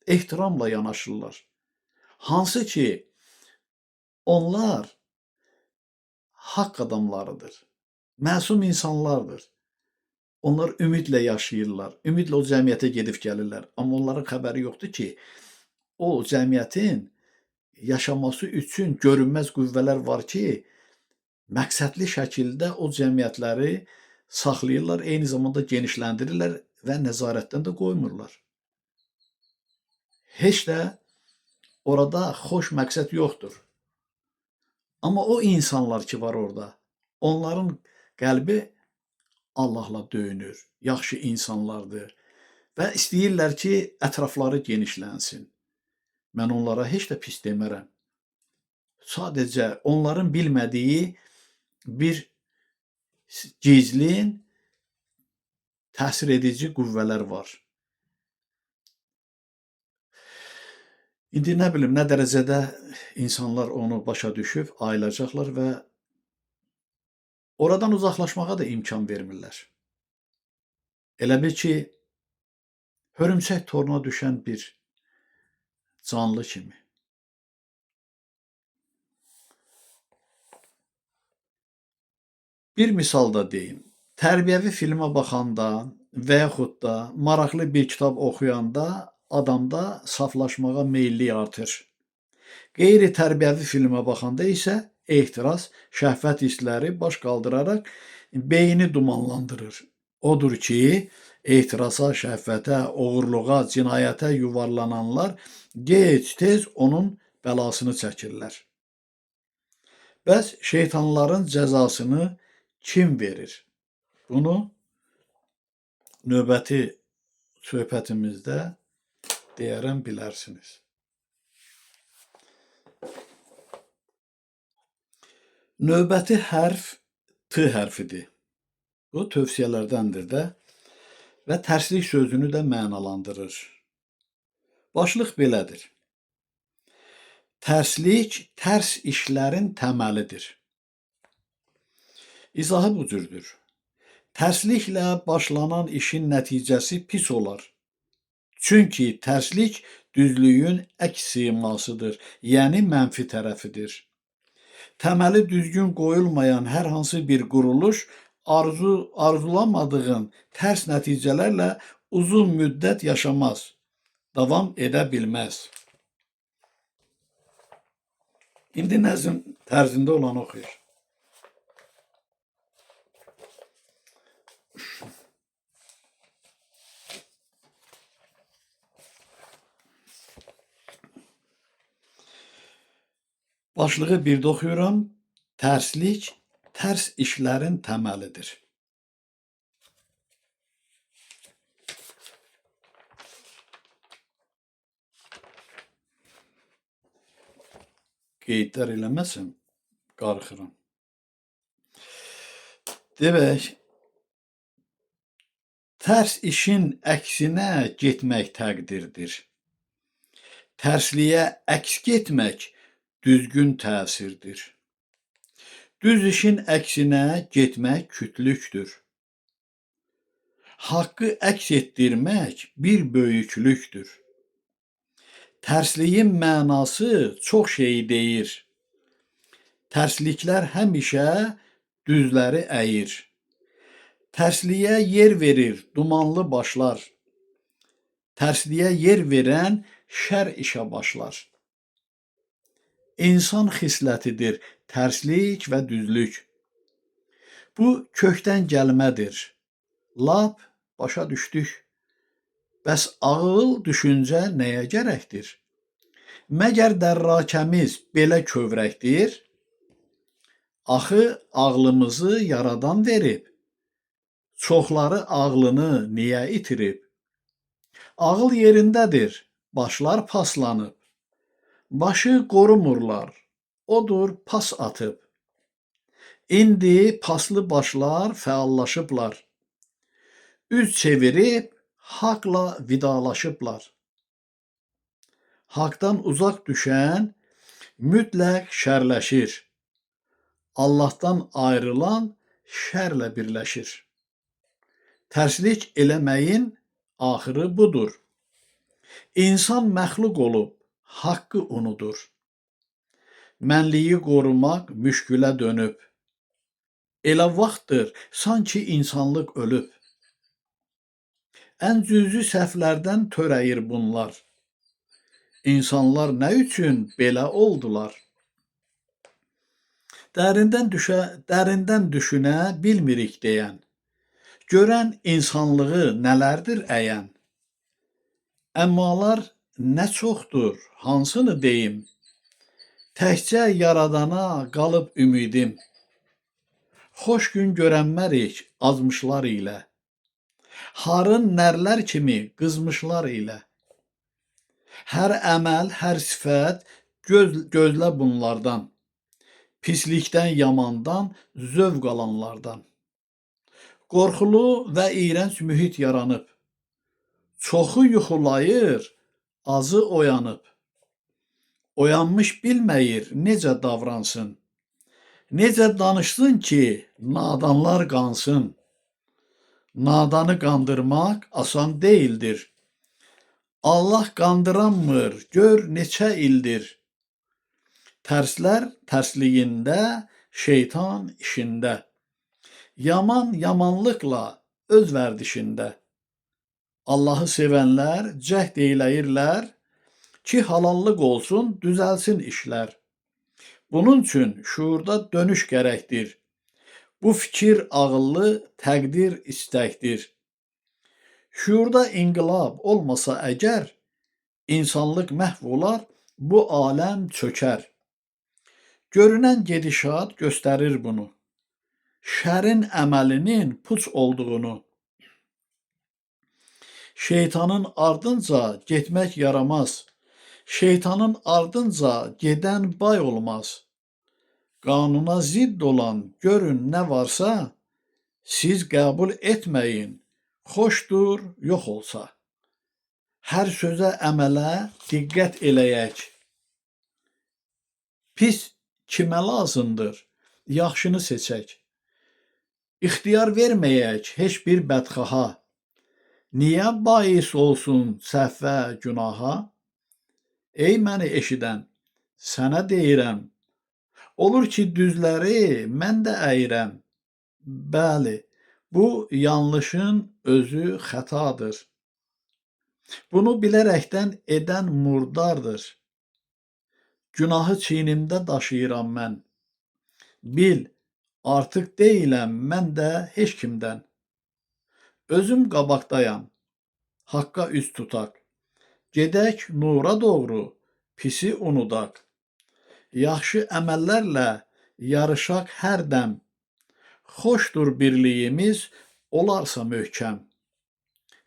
ehtiramla yanaşırlar. Hansı ki, onlar haqq adamlarıdır, məsum insanlardır. Onlar ümidlə yaşayırlar, ümidlə o cəmiyyətə gedib gəlirlər. Amma onların xəbəri yoxdur ki, o cəmiyyətin yaşaması üçün görünməz qüvvələr var ki, məqsədli şəkildə o cəmiyyətləri saxlayırlar, eyni zamanda genişləndirirlər və nəzarətdən də qoymurlar. Heç də orada xoş məqsəd yoxdur. Amma o insanlar ki var orada, onların qəlbi Allahla döyünür, yaxşı insanlardır və istəyirlər ki, ətrafları genişlənsin. Mən onlara heç də pis demərəm. Sadəcə onların bilmədiyi bir gizlin, təsir edici qüvvələr var. İndi nə bilim, nə dərəcədə insanlar onu başa düşüb, ayılacaqlar və oradan uzaqlaşmağa da imkan vermirlər. Elə bil ki, hörümçək toruna düşən bir canlı kimi. Bir misal da deyim. Tərbiyəvi filmə baxanda və yaxud da maraqlı bir kitab oxuyanda adamda saflaşmağa meyillik artır. Qeyri-tərbiyəvi filmə baxanda isə ehtiras, şəhvət hissləri baş qaldıraraq beyni dumanlandırır. Odur ki, ehtirasa, şəhvətə, oğurluğa, cinayətə yuvarlananlar gec-tez onun bəlasını çəkirlər. Bəs şeytanların cəzasını kim verir? Bunu növbəti söhbətimizdə deyərəm, bilərsiniz. Növbəti hərf T hərfidir. Bu tövsiyələrdəndir də və tərslik sözünü də mənalandırır. Başlıq belədir. Tərslik tərs işlərin təməlidir. İzahı bu cürdür. Tərsliklə başlanan işin nəticəsi pis olar. Çünki tərslik düzlüyün əks simasıdır, yəni mənfi tərəfidir. Təməli düzgün qoyulmayan hər hansı bir quruluş arzulamadığın tərs nəticələrlə uzun müddət yaşamaz, davam edə bilməz. İndi nəzm tərzində olan oxuyur. Başlığı birdə oxuyuram. Tərslik tərs işlərin təməlidir. Qeydlər eləməsəm, qarxıram. Demək, tərs işin əksinə getmək təqdirdir. Tərsliyə əks getmək düzgün təsirdir. Düz işin əksinə getmək kütlükdür. Haqqı əks etdirmək bir böyüklükdür. Tərsliyin mənası çox şey deyir. Tərsliklər həmişə düzləri əyir. Tərsliyə yer verir dumanlı başlar. Tərsliyə yer verən şər işə başlar. İnsan xislətidir tərslik və düzlük. Bu kökdən gəlmədir. Lap başa düşdük. Bəs ağıl, düşüncə nəyə gərəkdir? Məgər dərrakəmiz belə kövrəkdir? Axı ağlımızı yaradan verib. Çoxları ağlını niyə itirib? Ağıl yerindədir, başlar paslanıb. Başı qorumurlar, odur pas atıb. İndi paslı başlar fəallaşıblar. Üz çevirib haqla vidalaşıblar. Haqdan uzaq düşən mütləq şərləşir. Allahdan ayrılan şərlə birləşir. Tərslik eləməyin axırı budur. İnsan məxluq olub, haqqı unudur. Mənliyi qorumaq müşkülə dönüb. Elə vaxtdır, sanki insanlıq ölüb. Ən cüzi səhvlərdən törəyir bunlar. İnsanlar nə üçün belə oldular? Dərindən düşünə bilmirik deyən. Görən insanlığı nələrdir əyən? Əmmalar nə çoxdur, hansını deyim? Təkcə yaradana qalıb ümidim. Xoş gün görənmərik azmışlar ilə. Harın nərlər kimi qızmışlar ilə. Hər əməl, hər sifət gözlə bunlardan. Pislikdən, yamandan, zövq alanlardan. Qorxulu və iyrənc mühit yaranıb. Çoxu yuxulayır, azı oyanıb. Oyanmış bilməyir necə davransın. Necə danışsın ki, nadanlar qansın. Nadanı qandırmaq asan deyildir. Allah qandıranmır, gör neçə ildir. Tərslər tərsliyində, şeytan işində. Yaman yamanlıqla öz vərdişində. Allahı sevənlər cəhd eyləyirlər ki, halallıq olsun, düzəlsin işlər. Bunun üçün şuurda dönüş gərəkdir. Bu fikir ağıllı, təqdir istəkdir. Şuurda inqilab olmasa əgər, insanlıq məhv olar, bu aləm çökər. Görünən gedişat göstərir bunu. Şərin əməlinin puç olduğunu. Şeytanın ardınca getmək yaramaz. Şeytanın ardınca gedən bay olmaz. Qanuna zidd olan görün nə varsa, siz qəbul etməyin, xoşdur, yox olsa. Hər sözə, əmələ diqqət eləyək. Pis kimə lazımdır? Yaxşını seçək. İxtiyar verməyək heç bir bədxaha. Niyə bais olsun səhvə, günaha? Ey məni eşidən, sənə deyirəm. Olur ki, düzləri mən də əyirəm. Bəli, bu yanlışın özü xətadır. Bunu bilərəkdən edən murdardır. Günahı çiynimdə daşıyıram mən. Bil, artıq deyiləm mən də heç kimdən. Özüm qabaqdayam, haqqa üz tutaq. Gedək nura doğru, pisi unudaq. Yaxşı əməllərlə yarışaq hərdəm. Xoşdur birliyimiz, olarsa möhkəm.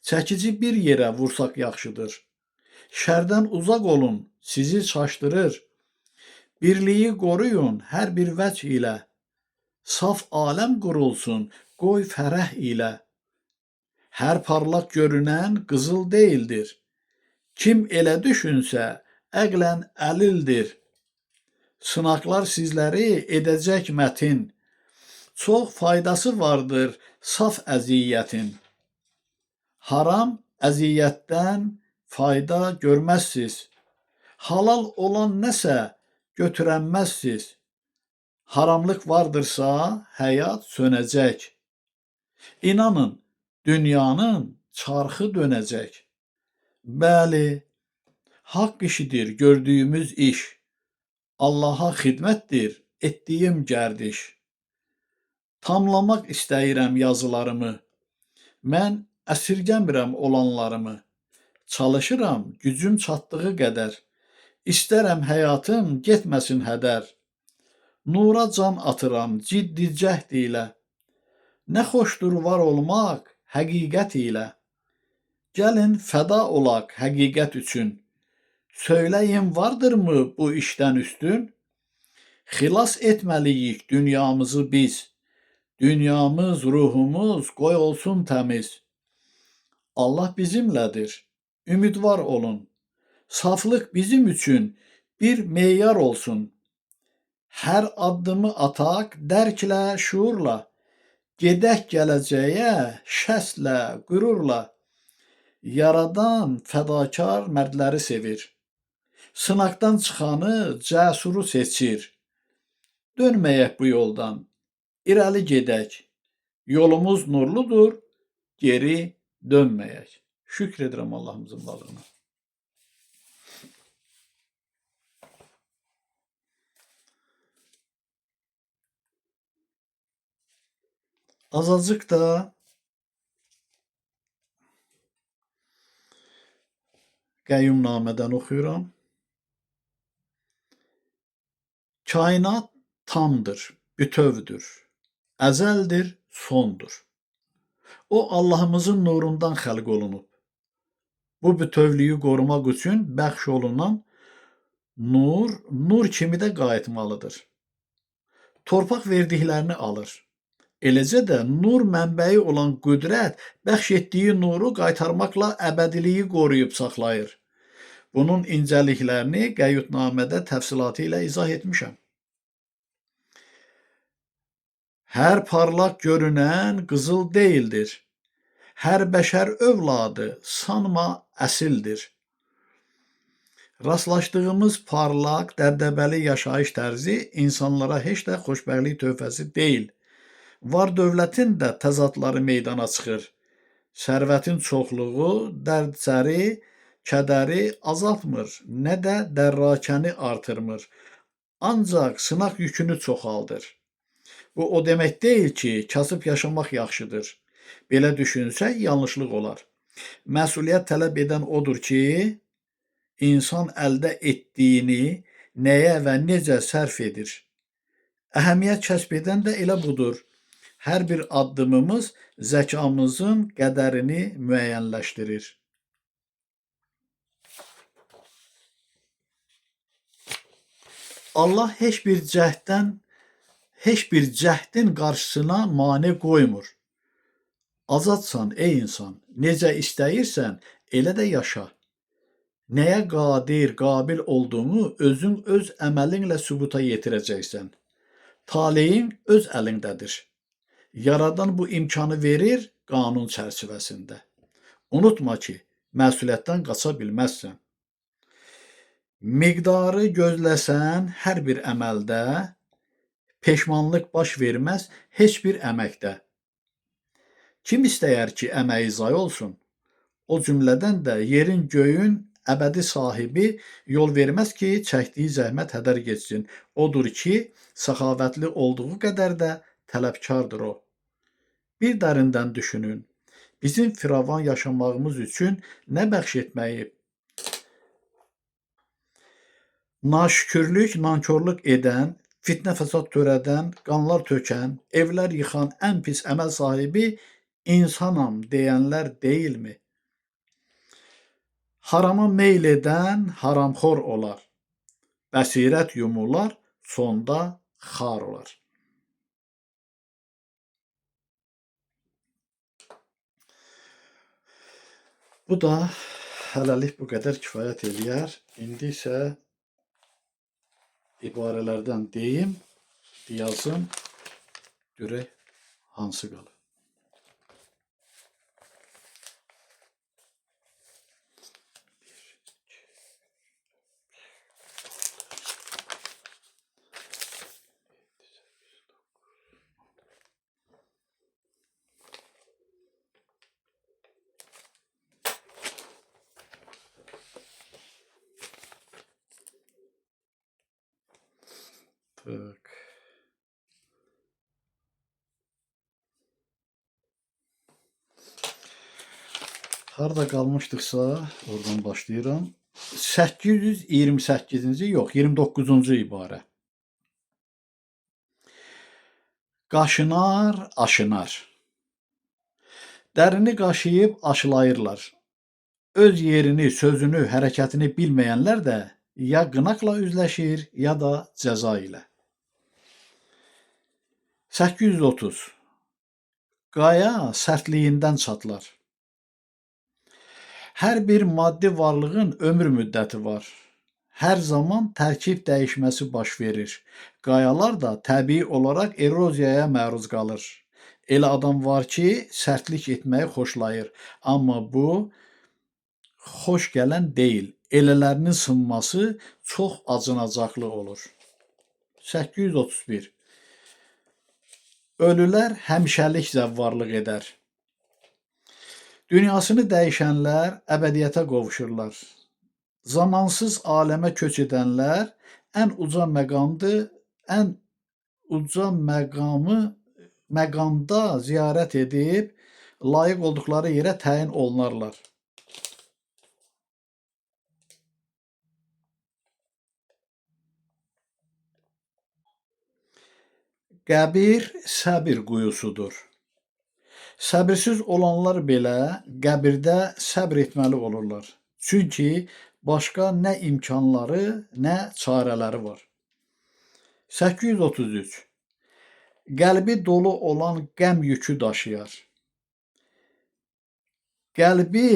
Çəkici bir yerə vursaq yaxşıdır. Şərdən uzaq olun, sizi çaşdırır. Birliyi qoruyun hər bir vəch ilə. Saf aləm qurulsun, qoy fərəh ilə. Hər parlaq görünən qızıl deyildir. Kim elə düşünsə, əqlən əlildir. Sınaqlar sizləri edəcək mətin. Çox faydası vardır saf əziyyətin. Haram əziyyətdən fayda görməzsiz. Halal olan nəsə götürənməzsiz. Haramlıq vardırsa həyat sönəcək. İnanın, dünyanın çarxı dönəcək. Bəli, haqq işidir gördüyümüz iş. Allaha xidmətdir etdiyim gərdiş. Tamlamaq istəyirəm yazılarımı. Mən əsirgəmirəm olanlarımı. Çalışıram gücüm çatdığı qədər. İstərəm həyatım getməsin hədər. Nura can atıram ciddi cəhd ilə. Nə xoşdur var olmaq həqiqət ilə. Gəlin fəda olaq həqiqət üçün. Söyləyin vardırmı bu işdən üstün? Xilas etməliyik dünyamızı biz. Dünyamız, ruhumuz qoy olsun təmiz. Allah bizimlədir, ümidvar olun. Saflıq bizim üçün bir meyar olsun. Hər addımı ataq dərklə, şuurla. Gedək gələcəyə şəslə, qürurla. Yaradan fədakar mərdləri sevir. Sınaqdan çıxanı cəsuru seçir. Dönməyək bu yoldan, irəli gedək. Yolumuz nurludur, geri dönməyək. Şükr edirəm Allahımızın varlığına. Azacıq da Qəyyumnamədən oxuyuram. Kainat tamdır, bütövdür, əzəldir, sondur. O, Allahımızın nurundan xəlq olunub. Bu bütövlüyü qorumaq üçün bəxş olunan nur kimi də qayıtmalıdır. Torpaq verdiklərini alır. Eləcə də nur mənbəyi olan qüdrət bəxş etdiyi nuru qaytarmaqla əbədiliyi qoruyub saxlayır. Bunun incəliklərini Qəyyumnamədə təfsilatı ilə izah etmişəm. Hər parlaq görünən qızıl deyildir. Hər bəşər övladı sanma əsildir. Rastlaşdığımız parlaq, dəbdəbəli yaşayış tərzi insanlara heç də xoşbəxtlik töhfəsi deyil. Var dövlətin də təzadları meydana çıxır. Sərvətin çoxluğu dərd-səri, kədəri azaltmır, nə də dərrakəni artırmır. Ancaq sınaq yükünü çoxaldır. Bu o demək deyil ki, kasıb yaşamaq yaxşıdır. Belə düşünsək yanlışlıq olar. Məsuliyyət tələb edən odur ki, insan əldə etdiyini nəyə və necə sərf edir. Əhəmiyyət kəsb edən də elə budur. Hər bir addımımız zəkamızın qədərini müəyyənləşdirir. Allah heç bir cəhdin qarşısına mane qoymur. Azadsan ey insan, necə istəyirsən elə də yaşa. Nəyə qadir, qabil olduğunu özün öz əməlinlə sübuta yetirəcəksən. Taleyin öz əlindədir. Yaradan bu imkanı verir qanun çərçivəsində. Unutma ki, məsuliyyətdən qaça bilməzsən. Miqdarı gözləsən hər bir əməldə, peşmanlıq baş verməz heç bir əməkdə. Kim istəyər ki, əməyi zay olsun? O cümlədən də yerin göyün əbədi sahibi yol verməz ki, çəkdiyi zəhmət hədər geçsin. Odur ki, səxavətli olduğu qədər də tələbkardır o. Bir dərindən düşünün. Bizim firavan yaşamağımız üçün nə bəxş etməyib? Naşükürlük, nankorluq edən, fitnə fəsad törədən, qanlar tökən, evlər yıxan ən pis əməl sahibi insanam deyənlər deyilmi? Harama meyl edən haramxor olar. Bəsirət yumurlar, sonda xar olar. Bu da hələlik bu qədər kifayət eləyər. İndi isə ibarələrdən deyim, yazım, görək hansı qalır. Tak. Harda qalmışdıqsa, oradan başlayıram. 828-ci, yox, 29-cu ibarə. Qaşınar, aşınar. Dərini qaşıyıb aşılayırlar. Öz yerini, sözünü, hərəkətini bilməyənlər də ya qınaqla üzləşir, ya da cəza ilə. 830. Qaya sərtliyindən çatlar. Hər bir maddi varlığın ömür müddəti var. Hər zaman tərkib dəyişməsi baş verir. Qayalar da təbii olaraq eroziyaya məruz qalır. Elə adam var ki, sərtlik etməyi xoşlayır. Amma bu xoş gələn deyil. Elələrinin sınması çox acınacaqlı olur. 831. Ölülər həmişəlik zəvvarlıq edər. Dünyasını dəyişənlər əbədiyyətə qovuşurlar. Zamansız aləmə köç edənlər ən uca məqamda ziyarət edib, layiq olduqları yerə təyin olunarlar. Qəbir səbir quyusudur. Səbirsiz olanlar belə qəbirdə səbr etməli olurlar. Çünki başqa nə imkanları, nə çarələri var. 833. Qəlbi dolu olan qəm yükü daşıyar. Qəlbi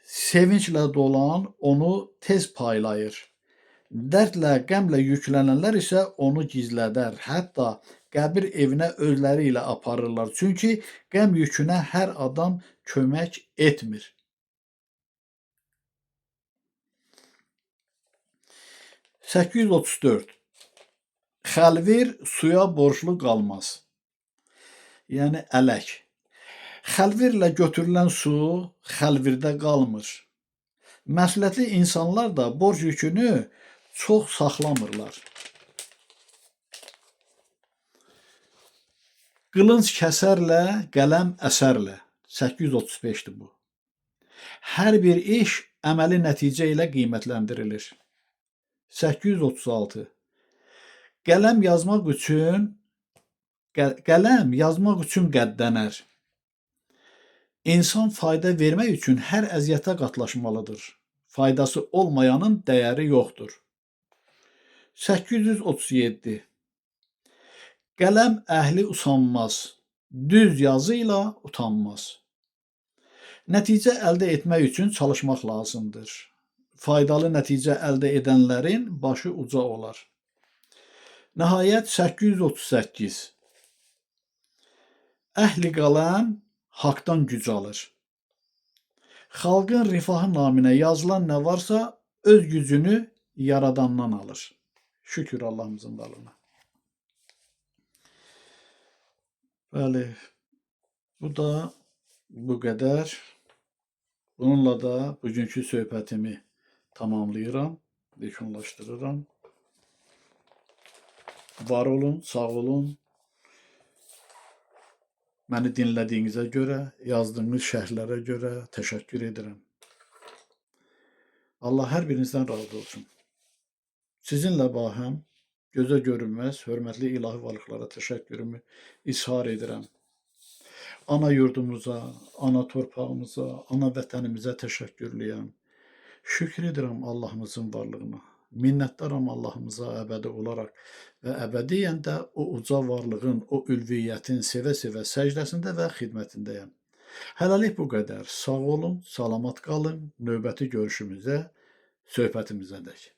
sevinclə dolan onu tez paylayır. Dərdlə, qəmlə yüklənənlər isə onu gizlədər. Hətta qəbir evinə özləri ilə aparırlar. Çünki qəm yükünə hər adam kömək etmir. 834. Xəlvir suya borclu qalmaz. Yəni ələk. Xəlvirlə götürülən su xəlvirdə qalmır. Məsləhətli insanlar da borc yükünü çox saxlamırlar. Qılınc kəsərlə, qələm əsərlə. 835-dir bu. Hər bir iş əməli nəticə ilə qiymətləndirilir. 836. Qələm yazmaq üçün qəddənər. İnsan fayda vermək üçün hər əziyyətə qatlaşmalıdır. Faydası olmayanın dəyəri yoxdur. 837. Qələm əhli usanmaz, düz yazı ilə utanmaz. Nəticə əldə etmək üçün çalışmaq lazımdır. Faydalı nəticə əldə edənlərin başı uca olar. Nəhayət 838. Əhli qələm haqdan güc alır. Xalqın rifahı naminə yazılan nə varsa öz gücünü yaradandan alır. Şükür Allahımızın varlığına. Bəli, bu da bu qədər. Bununla da bugünkü söhbətimi tamamlayıram, yekunlaşdırıram. Var olun, sağ olun. Məni dinlədiyinizə görə, yazdığınız şərhlərə görə təşəkkür edirəm. Allah hər birinizdən razı olsun. Sizinlə bahəm gözə görünməz, hörmətli ilahi varlıqlara təşəkkürümü izhar edirəm. Ana yurdumuza, ana torpağımıza, ana vətənimizə təşəkkürlüyəm. Şükür edirəm Allahımızın varlığına. Minnətdaram Allahımıza əbədi olaraq və əbədiyyən də o uca varlığın, o ülviyyətin sevə-sevə səcdəsində və xidmətindəyəm. Hələlik bu qədər. Sağ olun, salamat qalın. Növbəti görüşümüzə, söhbətimizədək.